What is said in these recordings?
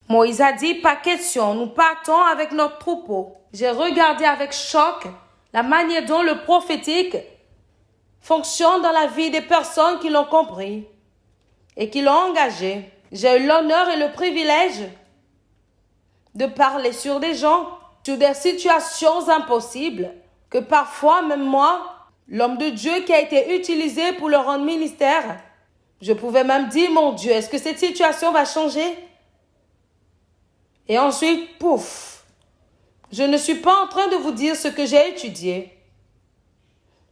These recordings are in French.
Moïse a dit, pas question, nous partons avec notre troupeau. J'ai regardé avec choc la manière dont le prophétique fonctionne dans la vie des personnes qui l'ont compris et qui l'ont engagé. J'ai eu l'honneur et le privilège de parler sur des gens, sur des situations impossibles, que parfois, même moi, l'homme de Dieu qui a été utilisé pour le rendre ministère, je pouvais même dire, mon Dieu, est-ce que cette situation va changer? Et ensuite, pouf, je ne suis pas en train de vous dire ce que j'ai étudié.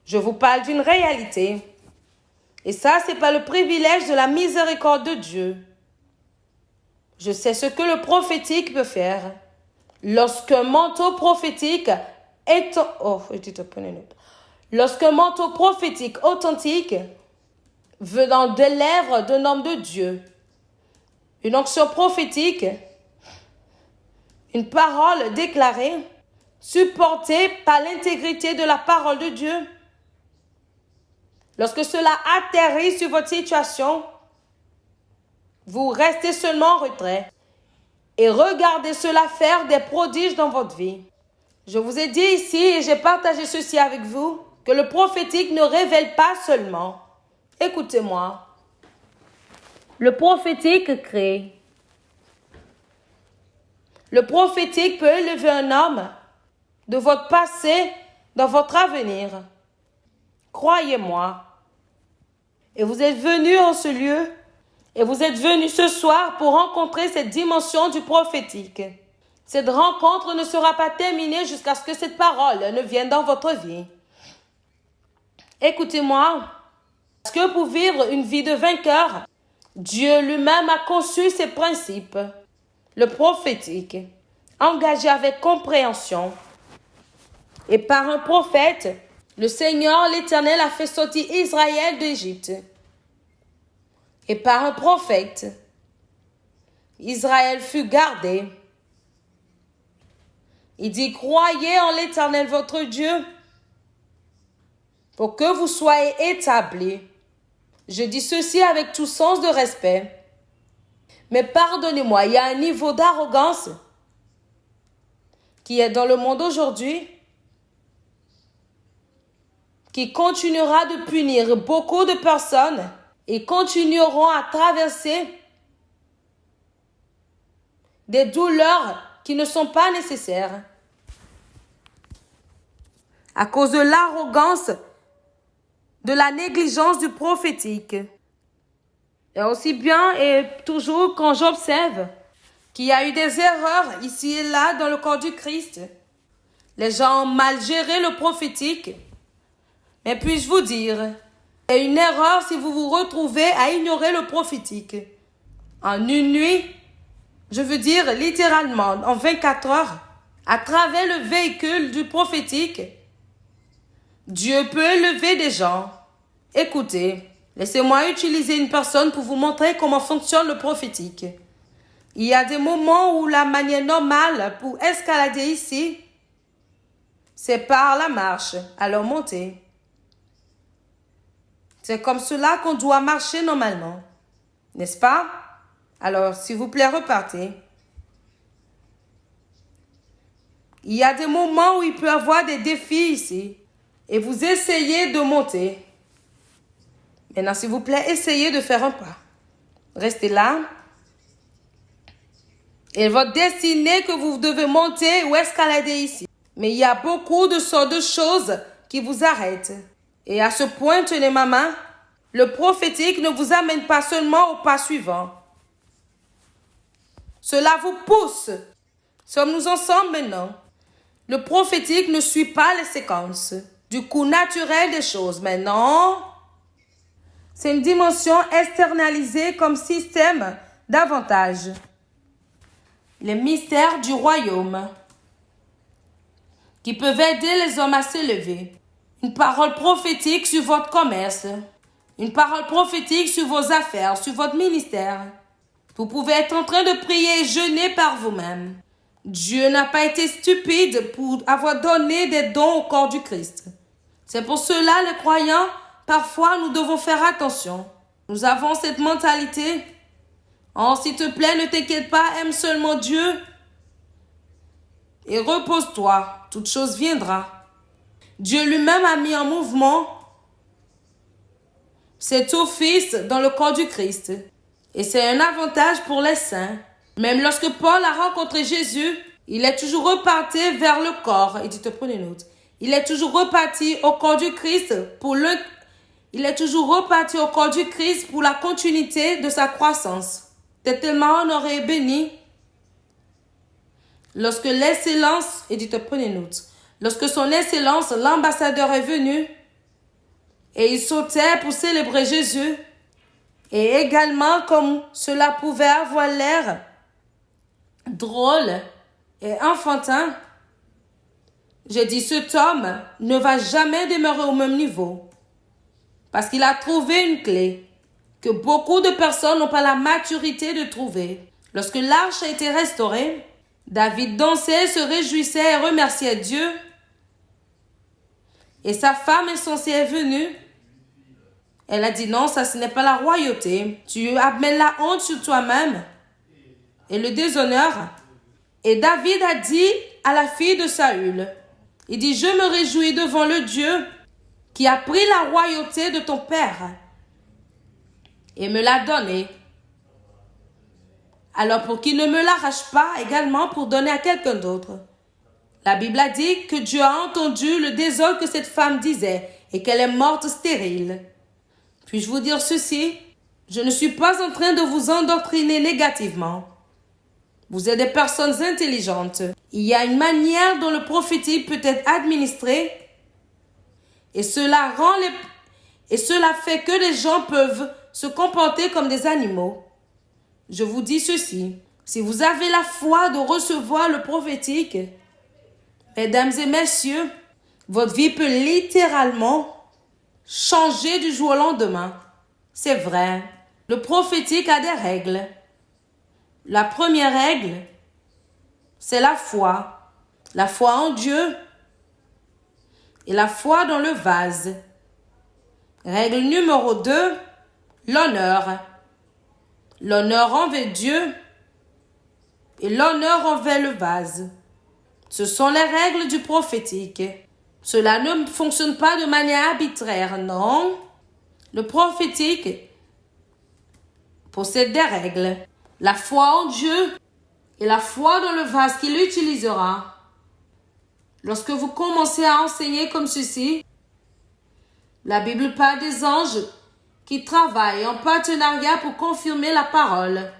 Je vous parle d'une réalité. Et ça, c'est pas le privilège de la miséricorde de Dieu. Je sais ce que le prophétique peut faire. Lorsqu'un manteau prophétique est... Lorsqu'un manteau prophétique authentique venant des lèvres d'un homme de Dieu, une onction prophétique, une parole déclarée, supportée par l'intégrité de la parole de Dieu. Lorsque cela atterrit sur votre situation, vous restez seulement en retrait et regardez cela faire des prodiges dans votre vie. Je vous ai dit ici, et j'ai partagé ceci avec vous, que le prophétique ne révèle pas seulement. Écoutez-moi. Le prophétique crée. Le prophétique peut élever un homme de votre passé dans votre avenir. Croyez-moi. Et vous êtes venus en ce lieu, et vous êtes venus ce soir pour rencontrer cette dimension du prophétique. Cette rencontre ne sera pas terminée jusqu'à ce que cette parole ne vienne dans votre vie. Écoutez-moi, parce que pour vivre une vie de vainqueur, Dieu lui-même a conçu ses principes. Le prophétique, engagé avec compréhension. Et par un prophète, le Seigneur l'Éternel a fait sortir Israël d'Égypte. Et par un prophète, Israël fut gardé. Il dit, croyez en l'Éternel votre Dieu pour que vous soyez établis. Je dis ceci avec tout sens de respect. Mais pardonnez-moi, il y a un niveau d'arrogance qui est dans le monde aujourd'hui, qui continuera de punir beaucoup de personnes et continueront à traverser des douleurs qui ne sont pas nécessaires à cause de l'arrogance, de la négligence du prophétique. Et aussi bien et toujours quand j'observe qu'il y a eu des erreurs ici et là dans le corps du Christ, les gens ont mal géré le prophétique. Mais puis-je vous dire, c'est une erreur si vous vous retrouvez à ignorer le prophétique. En une nuit, je veux dire littéralement en 24 heures, à travers le véhicule du prophétique, Dieu peut élever des gens. Écoutez, laissez-moi utiliser une personne pour vous montrer comment fonctionne le prophétique. Il y a des moments où la manière normale pour escalader ici, c'est par la marche, alors montez. C'est comme cela qu'on doit marcher normalement, n'est-ce pas? Alors, s'il vous plaît, repartez. Il y a des moments où il peut y avoir des défis ici, et vous essayez de monter. Maintenant, s'il vous plaît, essayez de faire un pas. Restez là. Et votre destinée que vous devez monter ou escalader ici. Mais il y a beaucoup de sortes de choses qui vous arrêtent. Et à ce point, tenez ma main, le prophétique ne vous amène pas seulement au pas suivant. Cela vous pousse. Sommes-nous ensemble maintenant? Le prophétique ne suit pas les séquences du cours naturel des choses. Maintenant, c'est une dimension externalisée comme système d'avantage. Les mystères du royaume qui peuvent aider les hommes à s'élever. Une parole prophétique sur votre commerce. Une parole prophétique sur vos affaires, sur votre ministère. Vous pouvez être en train de prier et jeûner par vous-même. Dieu n'a pas été stupide pour avoir donné des dons au corps du Christ. C'est pour cela, les croyants, parfois nous devons faire attention. Nous avons cette mentalité. Oh, s'il te plaît, ne t'inquiète pas, aime seulement Dieu. Et repose-toi, toute chose viendra. Dieu lui-même a mis en mouvement cet office dans le corps du Christ. Et c'est un avantage pour les saints. Même lorsque Paul a rencontré Jésus, il est toujours reparti vers le corps. Il dit, te prenez note. Il est toujours reparti au corps du Christ il est toujours reparti au corps du Christ pour la continuité de sa croissance. T'es tellement honoré et béni. Lorsque l'excellence, il dit, te prenez note. Lorsque son excellence, l'ambassadeur est venu, et il sautait pour célébrer Jésus, et également comme cela pouvait avoir l'air drôle et enfantin, j'ai dit, cet homme ne va jamais demeurer au même niveau. Parce qu'il a trouvé une clé que beaucoup de personnes n'ont pas la maturité de trouver. Lorsque l'arche a été restaurée, David dansait, se réjouissait et remerciait Dieu. Et sa femme insensée est venue. Elle a dit, non, ça ce n'est pas la royauté. Tu amènes la honte sur toi-même et le déshonneur. Et David a dit à la fille de Saül, il dit, je me réjouis devant le Dieu qui a pris la royauté de ton père et me l'a donnée. Alors pour qu'il ne me l'arrache pas également pour donner à quelqu'un d'autre. La Bible a dit que Dieu a entendu le désordre que cette femme disait et qu'elle est morte stérile. Puis-je vous dire ceci? Je ne suis pas en train de vous endoctriner négativement. Vous êtes des personnes intelligentes. Il y a une manière dont le prophétique peut être administré et cela fait que les gens peuvent se comporter comme des animaux. Je vous dis ceci, si vous avez la foi de recevoir le prophétique, mesdames et messieurs, votre vie peut littéralement changer du jour au lendemain. C'est vrai. Le prophétique a des règles. La première règle, c'est la foi. La foi en Dieu et la foi dans le vase. Règle numéro 2, l'honneur. L'honneur envers Dieu et l'honneur envers le vase. Ce sont les règles du prophétique. Cela ne fonctionne pas de manière arbitraire, non. Le prophétique possède des règles. La foi en Dieu et la foi dans le vase qu'il utilisera. Lorsque vous commencez à enseigner comme ceci, la Bible parle des anges qui travaillent en partenariat pour confirmer la parole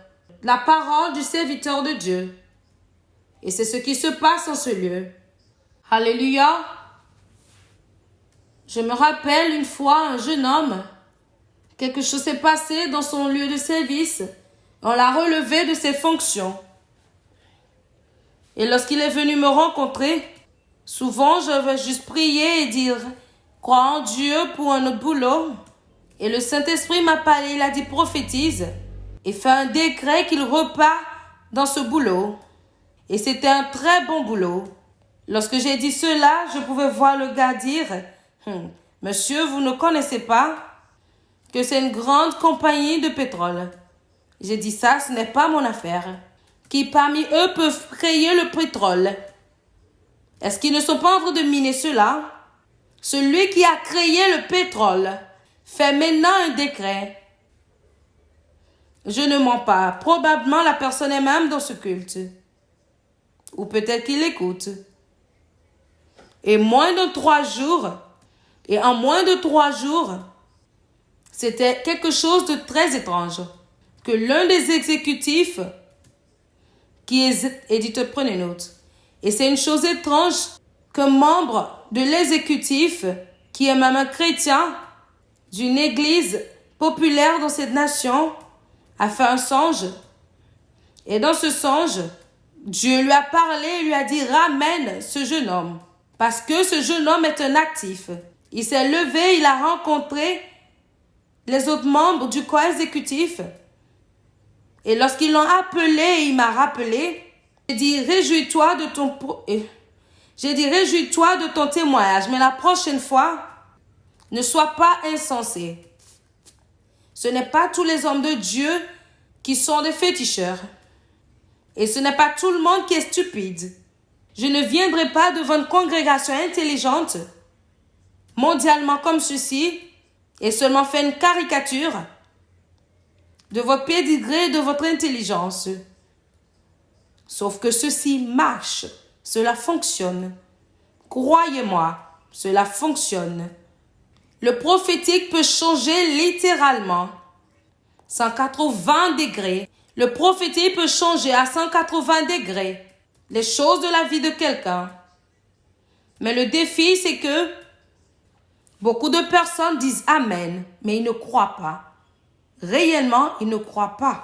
du serviteur de Dieu. Et c'est ce qui se passe en ce lieu. Alléluia. Je me rappelle une fois un jeune homme, quelque chose s'est passé dans son lieu de service, on l'a relevé de ses fonctions. Et lorsqu'il est venu me rencontrer, souvent je vais juste prier et dire, crois en Dieu pour un autre boulot. Et le Saint-Esprit m'a parlé, il a dit prophétise et fait un décret qu'il repart dans ce boulot. Et c'était un très bon boulot. Lorsque j'ai dit cela, je pouvais voir le gars dire, monsieur, vous ne connaissez pas que c'est une grande compagnie de pétrole. J'ai dit ça, ce n'est pas mon affaire. Qui parmi eux peuvent créer le pétrole? Est-ce qu'ils ne sont pas en train de miner cela? Celui qui a créé le pétrole fait maintenant un décret. Je ne mens pas. Probablement la personne est même dans ce culte. Ou peut-être qu'il écoute. Et en moins de 3 jours, c'était quelque chose de très étrange. Que l'un des exécutifs, et dit, prenez note. Et c'est une chose étrange qu'un membre de l'exécutif, qui est même un chrétien, d'une église populaire dans cette nation, a fait un songe. Et dans ce songe, Dieu lui a parlé et lui a dit, ramène ce jeune homme. Parce que ce jeune homme est un actif. Il s'est levé, il a rencontré les autres membres du corps exécutif. Et lorsqu'ils l'ont appelé, il m'a rappelé, j'ai dit, réjouis-toi de ton témoignage, mais la prochaine fois, ne sois pas insensé. Ce n'est pas tous les hommes de Dieu qui sont des féticheurs. Et ce n'est pas tout le monde qui est stupide. Je ne viendrai pas devant une congrégation intelligente, mondialement comme ceci, et seulement faire une caricature de votre pédigré et de votre intelligence. Sauf que ceci marche, cela fonctionne. Croyez-moi, cela fonctionne. Le prophétique peut changer littéralement 180 degrés. Le prophétique peut changer à 180 degrés les choses de la vie de quelqu'un. Mais le défi, c'est que beaucoup de personnes disent Amen, mais ils ne croient pas. Réellement, ils ne croient pas.